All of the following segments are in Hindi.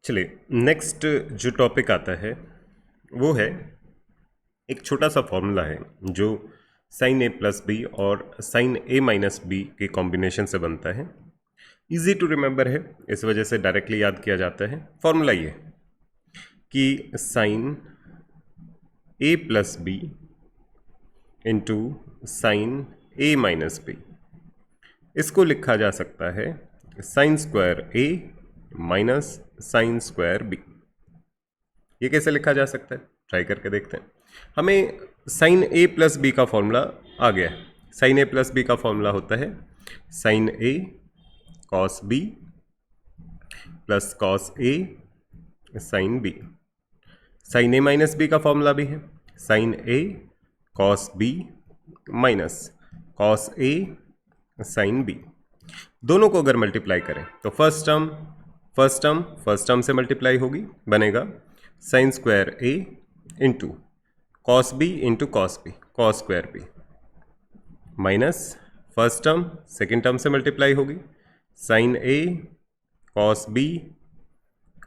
चलिए नेक्स्ट जो टॉपिक आता है वो है एक छोटा सा फॉर्मूला है जो साइन ए प्लस बी और साइन ए माइनस बी के कॉम्बिनेशन से बनता है। इजी टू रिमेंबर है, इस वजह से डायरेक्टली याद किया जाता है। फॉर्मूला ये कि साइन ए प्लस बी इंटू साइन ए माइनस बी, इसको लिखा जा सकता है साइन स्क्वायर ए माइनस साइन स्क्वायर बी। ये कैसे लिखा जा सकता है, ट्राई करके देखते हैं। हमें साइन ए प्लस बी का फॉर्मूला आ गया है। साइन ए प्लस बी का फॉर्मूला होता है sine A cos B plus cos A sine B. Sine A minus B का फॉर्मूला भी है sine A cos B minus cos A sine B. दोनों को अगर मल्टीप्लाई करें तो फर्स्ट टर्म से मल्टीप्लाई होगी, बनेगा sine square A into cos B into cos B, cos square B, minus first term second term से मल्टीप्लाई होगी sine A cos B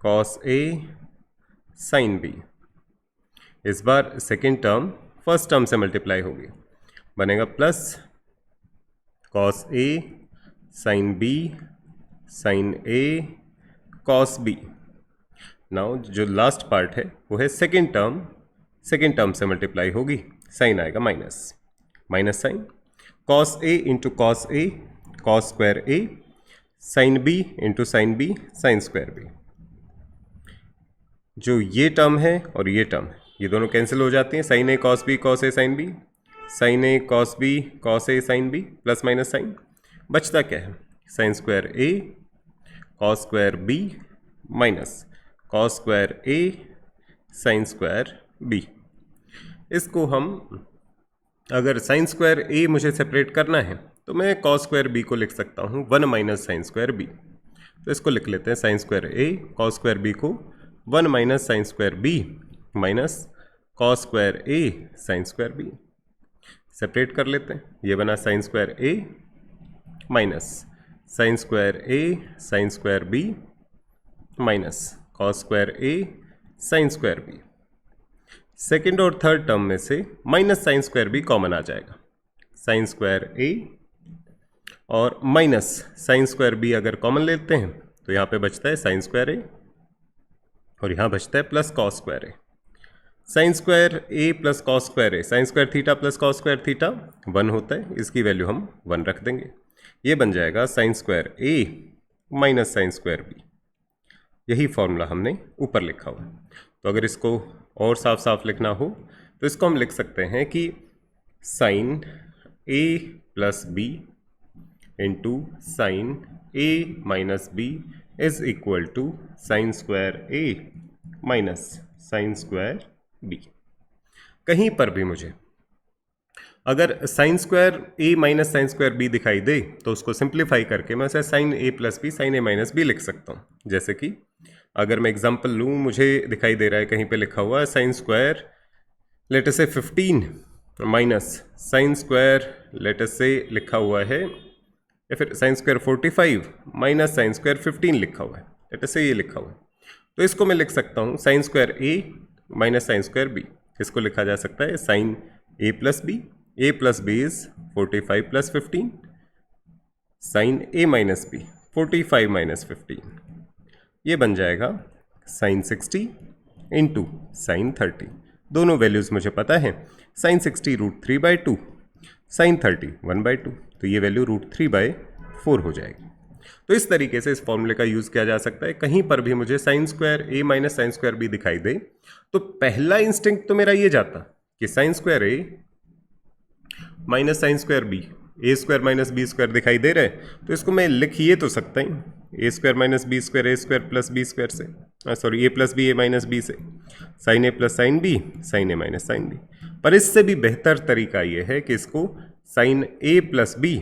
cos A sine B. इस बार सेकेंड टर्म फर्स्ट टर्म से मल्टीप्लाई होगी, बनेगा plus cos A sine B sine A cos B. Now जो लास्ट पार्ट है वो है सेकेंड टर्म से मल्टीप्लाई होगी, साइन आएगा minus sine cos A into cos A cos square A sine B into sine B sine square B. जो ये टर्म है और ये टर्म है ये दोनों कैंसिल हो जाती हैं, sine A cos B cos A sine B, sine A cos B cos A sine B plus minus sine. बचता क्या है sine square A cos square B minus cos square A sine square B. इसको हम अगर साइन स्क्वायर ए मुझे सेपरेट करना है तो मैं कॉस स्क्वायर बी को लिख सकता हूँ 1 माइनस साइन स्क्वायर बी। तो इसको लिख लेते हैं sine square A cos square B को 1 minus sine square B minus cos square A sine square B. Separate कर लेते हैं, ये बना sine square A minus sine square A sine square B minus cos square A sine square B. Second और थर्ड टर्म में से minus sine square B common आ जाएगा, साइन स्क्वायर ए और माइनस साइन स्क्वायर बी अगर कॉमन लेते हैं तो यहाँ पे बचता है साइन स्क्वायर ए और यहाँ बचता है plus cos square A. Sine square A plus cos square A, sine square theta plus cos square theta 1 होता है, इसकी वैल्यू हम 1 रख देंगे। ये बन जाएगा साइन स्क्वायर ए माइनस साइन स्क्वायर बी। यही फॉर्मूला हमने ऊपर लिखा हुआ है। तो अगर इसको और साफ साफ लिखना हो तो इसको हम लिख सकते हैं कि sine A plus B into sine A minus B is equal to sine square A minus sine square b. कहीं पर भी मुझे अगर साइन स्क्वायर ए माइनस साइन स्क्वायर बी दिखाई दे तो उसको सिंप्लीफाई करके मैं उसे साइन ए प्लस बी साइन ए माइनस बी लिख सकता हूँ। जैसे कि अगर मैं एग्जांपल लूँ, मुझे दिखाई दे रहा है कहीं पे लिखा हुआ है साइन स्क्वायर लेट अस से 15 minus sine square let us से लिखा हुआ है, या फिर sine square 45 minus sine square 15 लिखा हुआ है, लेट अस से ये लिखा हुआ है। तो इसको मैं लिख सकता हूँ साइन स्क्वायर ए माइनस साइन स्क्वायर बी। इसको लिखा जा सकता है sine A plus b is 45 plus 15 sine A minus b 45 minus 15। ये बन जाएगा साइन 60 इंटू साइन 30। दोनों वैल्यूज़ मुझे पता है, साइन 60 √3/2 साइन 30 1/2, तो ये वैल्यू √3/4 हो जाएगी। तो इस तरीके से इस फॉर्मूले का यूज़ किया जा सकता है। कहीं पर भी मुझे साइन स्क्वायर ए माइनस साइन स्क्वायर बी दिखाई दे तो पहला इंस्टिंक्ट तो मेरा ये जाता कि साइन स्क्वायर ए माइनस साइन स्क्वायर बी, ए स्क्वायर माइनस बी स्क्वायर दिखाई दे रहा है तो इसको मैं लिख ये तो सकता ही, ए स्क्वायर माइनस बी स्क्वायर ए स्क्वायर प्लस बी स्क्वायर से, सॉरी ए प्लस बी ए माइनस बी से, साइन ए प्लस साइन बी साइन ए माइनस साइन बी। पर इससे भी बेहतर तरीका ये है कि इसको साइन ए प्लस बी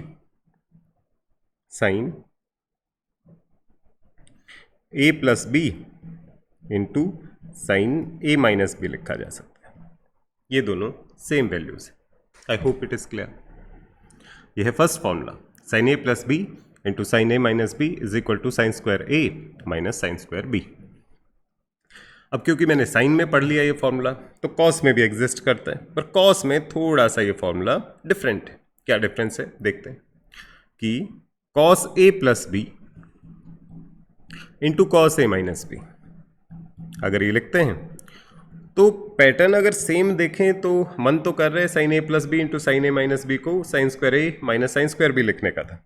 साइन ए प्लस बी इंटू साइन ए माइनस बी लिखा जा सकता है। ये दोनों सेम वैल्यूज है। आई होप इट इज क्लियर। यह है first formula, sine A plus B into sine A minus B is equal to sine square A minus sine square b. अब क्योंकि मैंने साइन में पढ़ लिया ये फॉर्मूला, तो कॉस में भी एग्जिस्ट करता है, पर कॉस में थोड़ा सा ये फॉर्मूला डिफरेंट है। क्या डिफरेंस है देखते हैं कि cos A plus B into cos A minus B, अगर ये लिखते हैं तो पैटर्न अगर सेम देखें तो मन तो कर रहे हैं साइन ए प्लस बी इंटू साइन ए माइनस बी को साइन स्क्वायर ए माइनस साइन स्क्वायर बी लिखने का था,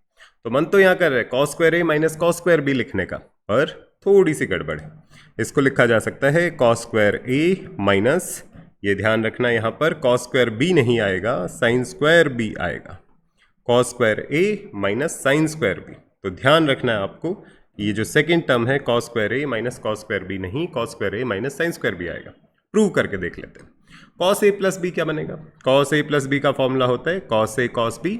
तो मन तो यहाँ कर रहे हैं कॉस स्क्वायर ए माइनस कॉस स्क्वायर बी लिखने का, पर थोड़ी सी गड़बड़ है। इसको लिखा जा सकता है कॉस स्क्वायर ए माइनस, ये ध्यान रखना यहाँ पर कॉस स्क्वायर बी नहीं आएगा, साइन स्क्वायर बी आएगा, कॉस स्क्वायर ए माइनस साइन स्क्वायर बी। तो ध्यान रखना है आपको, ये जो सेकेंड टर्म है कॉस स्क्वायर ए माइनस कॉस स्क्वायर बी नहीं, कॉस स्क्वायर ए माइनस साइन स्क्वायर बी आएगा। प्रूव करके देख लेते हैं। कॉस ए प्लस बी क्या बनेगा? कॉस ए प्लस बी का फॉर्मूला होता है cos A cos B,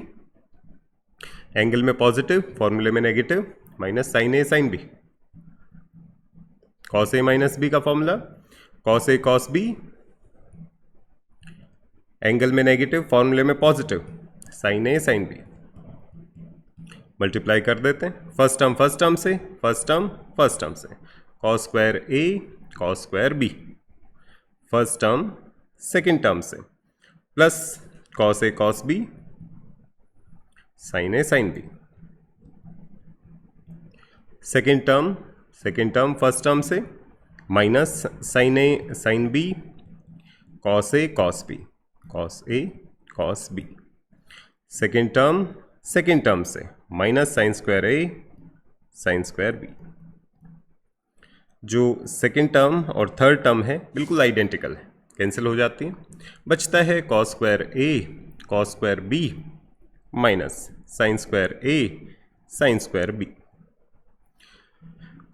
angle में पॉजिटिव फॉर्मूले में negative, minus sine A sine B. Cos A minus B का formula cos A cos B, angle में नेगेटिव फॉर्मूले में positive, sine A sine B. Multiply कर देते हैं, फर्स्ट टर्म से, फर्स्ट टर्म से, cos square A cos square B, first term second term से, plus cos A cos B sine A sine B, second term first term से, minus sine A sine B cos A cos B, cos A cos B, second term से, minus sine square A sine square B. जो सेकेंड टर्म और थर्ड टर्म है बिल्कुल आइडेंटिकल है, कैंसिल हो जाती है, बचता है cos square A cos square B minus sine square A sine square B.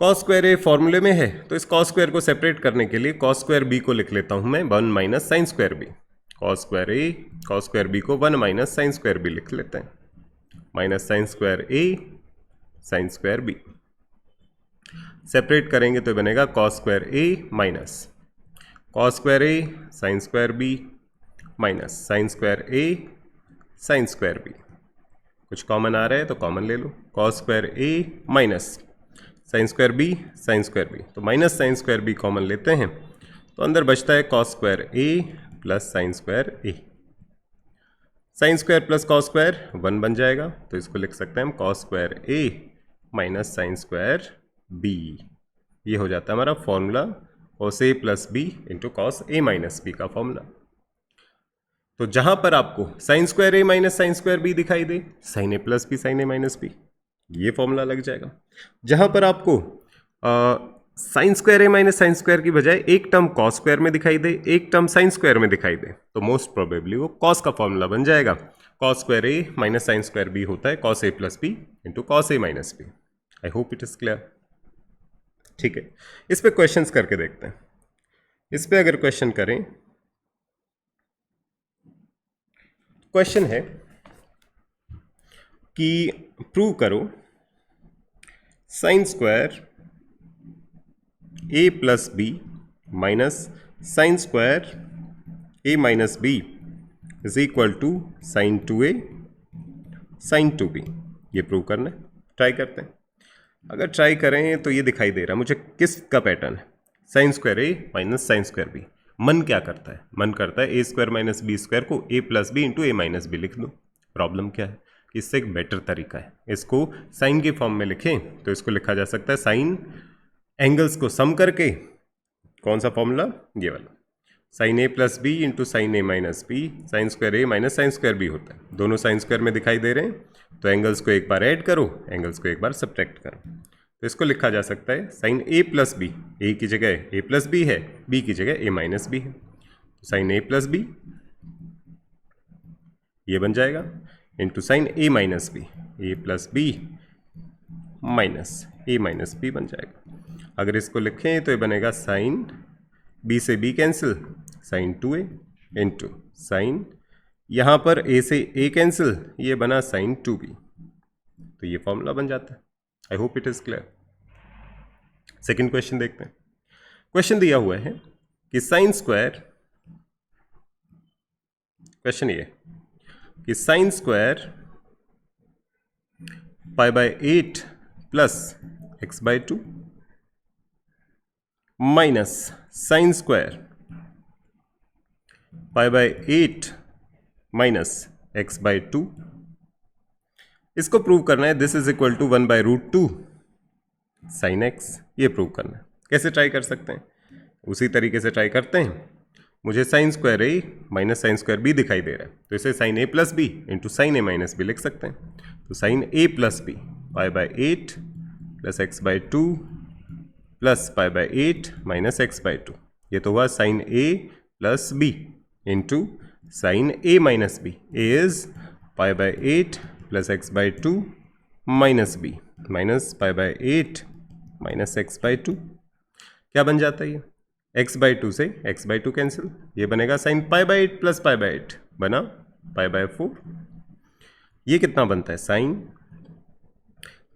Cos square A फॉर्मूले में है, तो इस कॉस स्क्वायर को सेपरेट करने के लिए कॉस स्क्वायर बी को लिख लेता हूं मैं 1 minus sine square B. Cos square A cos square B को 1 माइनस साइन स्क्वायर बी लिख लेते हैं, minus sine square A sine square B. Separate करेंगे तो बनेगा cos square A minus cos square A sine square B minus sine square A sine square B. कुछ कॉमन आ रहा है तो कॉमन ले लो, कॉस स्क्वायर ए minus sine square B sine square B, तो minus sine square B common लेते हैं तो अंदर बचता है cos square A plus sine square A. Sine square plus cos square 1 बन जाएगा, तो इसको लिख सकते हैं हम कॉस स्क्वायर ए माइनस साइन स्क्वायर बी। ये हो जाता है हमारा फॉर्मूला कॉस ए प्लस बी इंटू कॉस ए माइनस बी का फॉर्मूला। तो जहां पर आपको साइन स्क्वायर ए माइनस साइन स्क्वायर बी दिखाई दे, साइन ए प्लस बी साइन ए माइनस बी, ये फॉर्मूला लग जाएगा। जहां पर आपको साइन स्क्वायर ए माइनस साइन स्क्वायर की बजाय एक टर्म कॉस स्क्वायर में दिखाई दे, एक टर्म साइन स्क्वायर में दिखाई दे, तो मोस्ट प्रोबेबली वो कॉस का फॉर्मूला बन जाएगा। कॉस स्क्वायर ए माइनस साइन स्क्वायर बी होता है cos A plus B into cos A minus b. I hope it is clear. ठीक है, इस पे क्वेश्चंस करके देखते हैं। इस पे अगर क्वेश्चन करें, क्वेश्चन है कि प्रूव करो sine square A plus b minus sine square A minus B is equal to sine 2a sine 2b। ये प्रूव करना है, ट्राई करते हैं। अगर ट्राई करें तो ये दिखाई दे रहा है मुझे किस का पैटर्न है, साइन स्क्वायर ए माइनस साइन स्क्वायर बी। मन क्या करता है? मन करता है ए स्क्वायर माइनस बी स्क्वायर को ए प्लस बी इंटू ए माइनस बी लिख दो। प्रॉब्लम क्या है? इससे एक बेटर तरीका है, इसको साइन के फॉर्म में लिखें तो इसको लिखा जा सकता है साइन एंगल्स को सम करके, कौन सा फॉर्मूला? ये वाला, साइन ए प्लस बी इंटू साइन ए माइनस बी साइन स्क्वायर ए माइनस साइन स्क्वायर बी होता है। दोनों साइन स्क्वायर में दिखाई दे रहे हैं, तो एंगल्स को एक बार ऐड करो, एंगल्स को एक बार सब्ट्रैक्ट करो। तो इसको लिखा जा सकता है sine A plus b, a की जगह ए प्लस बी है, बी की जगह ए माइनस बी है, साइन ए प्लस बी ये बन जाएगा into sine A minus B, a plus b minus a minus b बन जाएगा। अगर इसको लिखें तो ये बनेगा साइन बी से b cancel, sine 2a into sine, यहाँ पर a से a कैंसिल, ये बना साइन 2b। तो ये फॉर्मूला बन जाता है। आई hope it is clear. Second question देखते हैं। क्वेश्चन दिया हुआ है कि साइन स्क्वायर, क्वेश्चन ये कि sine square pi by 8 plus x by 2 minus sine square pi by 8 minus x by 2। इसको प्रूव करना है this is equal to 1/√2 sine x. ये प्रूव करना है। कैसे ट्राई कर सकते हैं? उसी तरीके से ट्राई करते हैं। मुझे साइन स्क्वायर ए माइनस साइन स्क्वायर बी दिखाई दे रहा है, तो इसे साइन ए प्लस बी इंटू साइन ए माइनस बी लिख सकते हैं। तो sine A plus B pi by 8 plus x by 2 plus pi by 8 minus x by 2। ये तो हुआ sine A plus B into sine A minus B. A is pi by 8 plus x by 2 minus B minus pi by 8 minus x by 2। क्या बन जाता है ये? एक्स बाय 2 से एक्स बाय 2 कैंसिल, ये बनेगा sine pi by 8 plus pi by 8 बना पाई बाय 4। ये कितना बनता है? साइन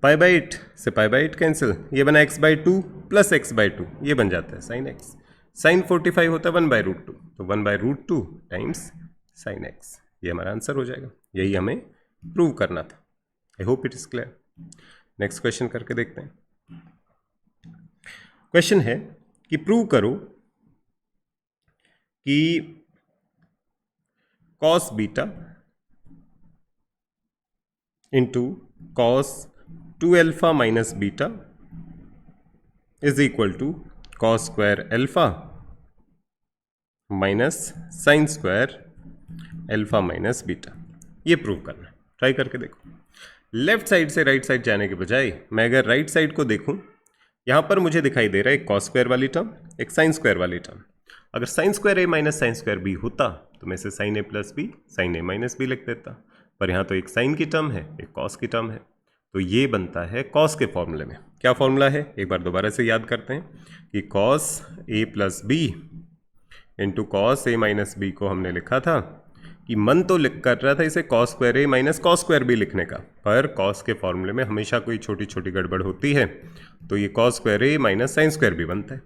पाई बाय 8 से पाई बाय 8 कैंसिल, ये बना x by 2 plus x by 2, ये बन जाता है साइन एक्स। साइन 45 होता है 1/√2, तो 1/√2 टाइम्स साइन एक्स। ये हमारा आंसर हो जाएगा। यही हमें प्रूव करना था। I hope it is clear. Next question करके देखते हैं। क्वेश्चन है कि प्रूव करो कि cos beta into cos 2 alpha minus beta is equal to cos square alpha minus sine square alpha minus beta. ये प्रूव करना है। ट्राई करके देखो। लेफ्ट साइड से राइट साइड जाने के बजाय मैं अगर राइट साइड को देखूं, यहां पर मुझे दिखाई दे रहा है एक कॉस स्क्वायर वाली टर्म, एक साइन स्क्वायर वाली टर्म। अगर साइन स्क्वायर ए माइनस साइन स्क्वायर बी होता तो मैं इसे साइन ए प्लस बी साइन ए माइनस बी लिख देता, पर यहाँ तो एक साइन की टर्म है एक कॉस की टर्म है, तो ये बनता है कॉस के फॉर्मूले में। क्या फॉर्मूला है? एक बार दोबारा से याद करते हैं कि cos A plus B into cos A minus B को हमने लिखा था कि मन तो लिख कर रहा था इसे कॉस स्क्वायर ए माइनस कॉस स्क्वायर बी लिखने का, पर कॉस के फॉर्मूले में हमेशा कोई छोटी छोटी गड़बड़ होती है, तो ये कॉस स्क्वायर ए माइनस साइन स्क्वायर बी बनता है।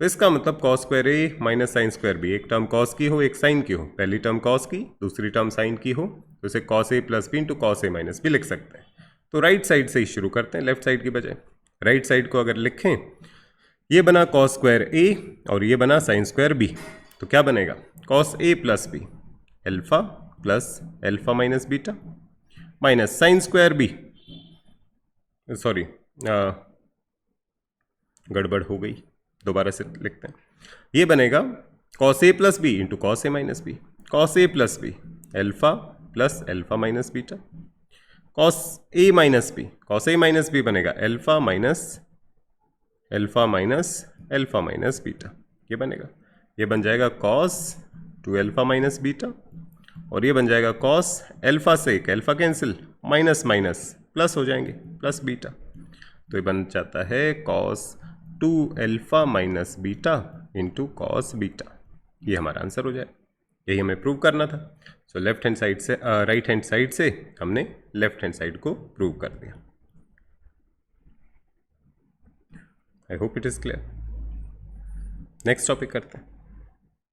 तो इसका मतलब कॉस स्क्वायर ए माइनस साइन स्क्वायर बी, एक टर्म कॉस की हो एक साइन की हो, पहली टर्म कॉस की दूसरी टर्म साइन की हो, तो इसे cos A plus B into cos A minus B लिख सकते हैं। तो राइट साइड से ही शुरू करते हैं, लेफ्ट साइड की बजाय। राइट साइड को अगर लिखें, ये बना कॉस स्क्वायर ए और ये बना साइन स्क्वायर बी, तो क्या बनेगा? कॉस ए plus B alpha plus alpha minus beta minus sine square B, sorry गड़बड़ हो गई, दोबारा से लिखते हैं। ये बनेगा कॉस ए प्लस बी इंटू कॉस ए माइनस बी, कॉस ए plus B alpha plus alpha minus beta, cos ए माइनस बी, कॉस ए माइनस बी बनेगा alpha minus alpha minus alpha minus beta. ये बनेगा, ये बन जाएगा कॉस 2 अल्फा माइनस बीटा, और ये बन जाएगा कॉस अल्फा से एक alpha cancel minus minus plus हो जाएंगे प्लस बीटा, तो ये बन जाता है cos 2 alpha minus beta into cos beta. ये हमारा आंसर हो जाए। यही हमें प्रूव करना था। सो लेफ्ट हैंड साइड से राइट हैंड साइड से हमने लेफ्ट हैंड साइड को प्रूव कर दिया। आई hope it is clear. Next topic करते हैं,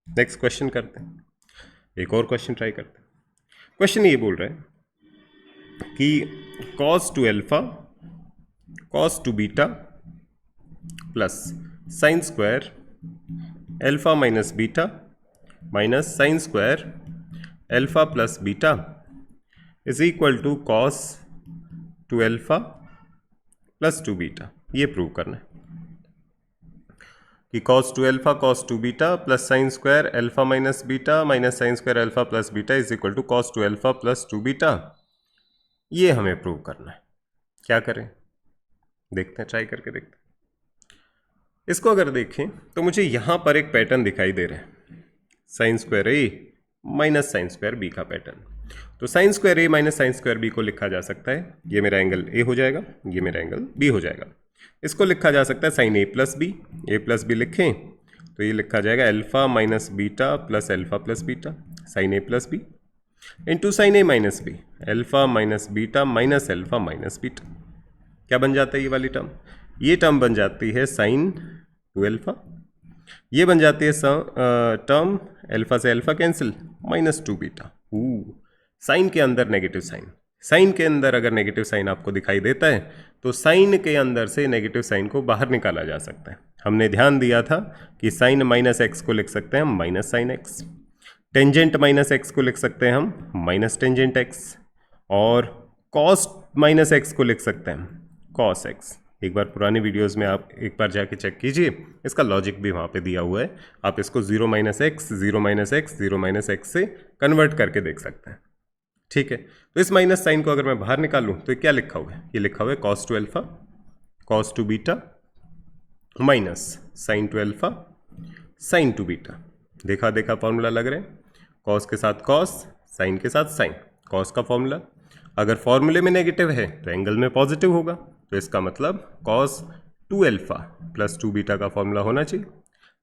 नेक्स्ट क्वेश्चन करते हैं। एक और क्वेश्चन ट्राई करते हैं। क्वेश्चन ये बोल रहा है कि cos 2 alpha cos 2 beta plus sine square alpha minus beta minus sine square alpha plus beta is equal to cos 2 alpha plus 2 beta. ये प्रूव करना है कि cos 2 alpha cos 2 beta plus sine square alpha minus beta minus sine square alpha plus beta is equal to cos 2 alpha plus 2 beta. ये हमें प्रूव करना है। क्या करें? देखते हैं, ट्राई करके देखते हैं। इसको अगर देखें तो मुझे यहाँ पर एक पैटर्न दिखाई दे रहा है, साइन स्क्वायर ए माइनस साइन स्क्वायर बी का पैटर्न। तो साइन स्क्वायर ए माइनस साइन स्क्वायर बी को लिखा जा सकता है, ये मेरा एंगल ए हो जाएगा, ये मेरा एंगल बी हो जाएगा। इसको लिखा जा सकता है साइन ए प्लस बी लिखें तो ये लिखा जाएगा alpha minus beta plus alpha plus beta sine ए प्लस बी इंटू साइन ए minus B alpha minus beta minus alpha minus beta. क्या बन जाता है ये वाली टर्म? ये टर्म बन जाती है साइन 2 अल्फा, ये बन जाती है टर्म अल्फा से alpha cancel minus 2 beta. Sine के अंदर नेगेटिव साइन, साइन के अंदर अगर नेगेटिव साइन आपको दिखाई देता है तो साइन के अंदर से नेगेटिव साइन को बाहर निकाला जा सकता है। हमने ध्यान दिया था कि साइन माइनस एक्स को लिख सकते हैं हम minus sine x, tangent minus x को लिख सकते हैं हम माइनस टेंजेंट एक्स, और कॉस माइनस एक्स को लिख सकते हैं कॉस एक्स। एक बार पुरानी वीडियोस में आप एक बार जाके चेक कीजिए, इसका लॉजिक भी वहाँ पे दिया हुआ है। आप इसको 0 minus x 0 minus x 0 minus x से कन्वर्ट करके देख सकते हैं। ठीक है, तो इस माइनस साइन को अगर मैं बाहर निकालूं तो क्या लिखा हुआ है? ये लिखा हुआ है cos two alpha cos two beta minus sign to alpha sign to beta. देखा देखा फॉर्मूला लग रहे हैं, कॉस के साथ कॉस, साइन के साथ साइन। कॉस का फॉर्मूला अगर फॉर्मूले में नेगेटिव है तो एंगल में पॉजिटिव होगा, तो इसका मतलब cos two alpha plus two beta का फॉर्मूला होना चाहिए।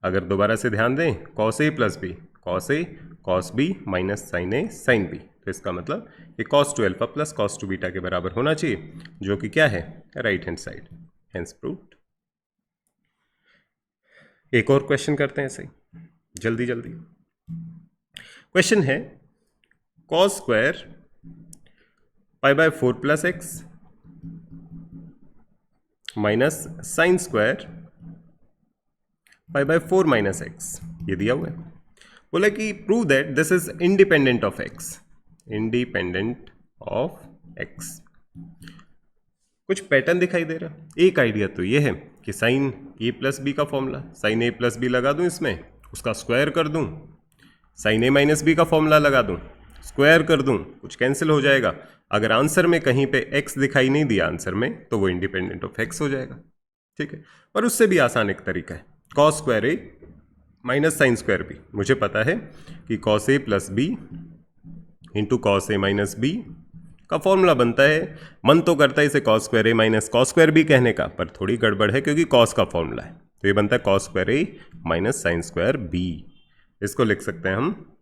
अगर दोबारा से ध्यान दें, cos A plus B cos A cos B minus sine A sine B, तो इसका मतलब ये cos two alpha plus cos two beta के बराबर होना चाहिए, जो कि क्या है? Right hand side. Hence proved. एक और क्वेश्चन करते हैं ऐसे जल्दी जल्दी। क्वेश्चन है cos square pi by 4 plus x minus sine square pi by 4 minus x, ये दिया हुआ है। बोला कि prove that this is independent of x, independent of x. कुछ पैटर्न दिखाई दे रहा है। एक आइडिया तो ये है कि साइन ए प्लस बी का फॉर्मूला, साइन ए प्लस बी लगा दूं इसमें, उसका स्क्वायर कर दूं, साइन ए माइनस बी का फॉर्मूला लगा दूं, स्क्वायर कर दूं, कुछ कैंसिल हो जाएगा। अगर आंसर में कहीं पे x दिखाई नहीं दिया आंसर में, तो वो इंडिपेंडेंट ऑफ x हो जाएगा। ठीक है, और उससे भी आसान एक तरीका है, कॉस स्क्वायर ए माइनस साइन स्क्वायर बी। मुझे पता है कि cos A plus B into cos A minus B का फॉर्मूला बनता है। मन तो करता है इसे कॉस स्क्वायर ए माइनस कॉस स्क्वायर बी कहने का, पर थोड़ी गड़बड़ है क्योंकि कॉस का फॉर्मूला है, तो ये बनता है कॉस स्क्वायर ए माइनस साइन स्क्वायर बी। इसको लिख सकते हैं हम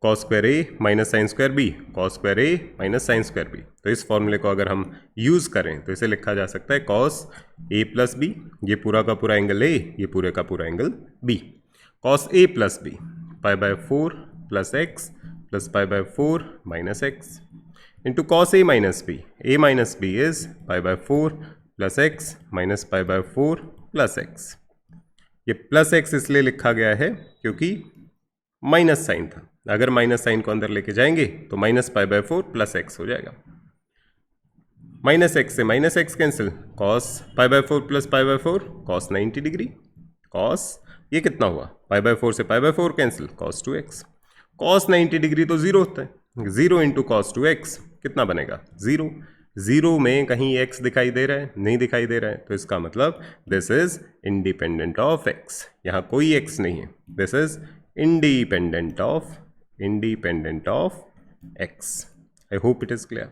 कॉस स्क्वायर ए minus sine square B, cos square ए माइनस साइन स्क्वायर बी। तो इस फॉर्मूले को अगर हम यूज़ करें तो इसे लिखा जा सकता है कॉस ए प्लस बी, ये पूरा का पूरा एंगल ए, ये पूरे का पूरा angle B, cos A plus B pi by 4 plus x plus pi by 4 minus x into cos A minus B is pi by 4 plus x minus pi by 4 plus x. ये प्लस एक्स इसलिए लिखा गया है क्योंकि माइनस साइन था, अगर माइनस साइन को अंदर लेके जाएंगे तो minus pi by 4 plus x हो जाएगा। माइनस एक्स से minus x cancel, cos pi by 4 plus pi by 4 cos 90 degree, cos ये कितना हुआ, पाई बाय 4 से पाई by 4 cancel, cos 2x। Cos 90 degree तो जीरो होता है, 0 इंटू कॉस 2x कितना बनेगा? 0। 0 में कहीं x दिखाई दे रहा है? नहीं दिखाई दे रहा है, तो इसका मतलब this is independent of x। यहाँ कोई x नहीं है, this is independent of x. I hope it is clear.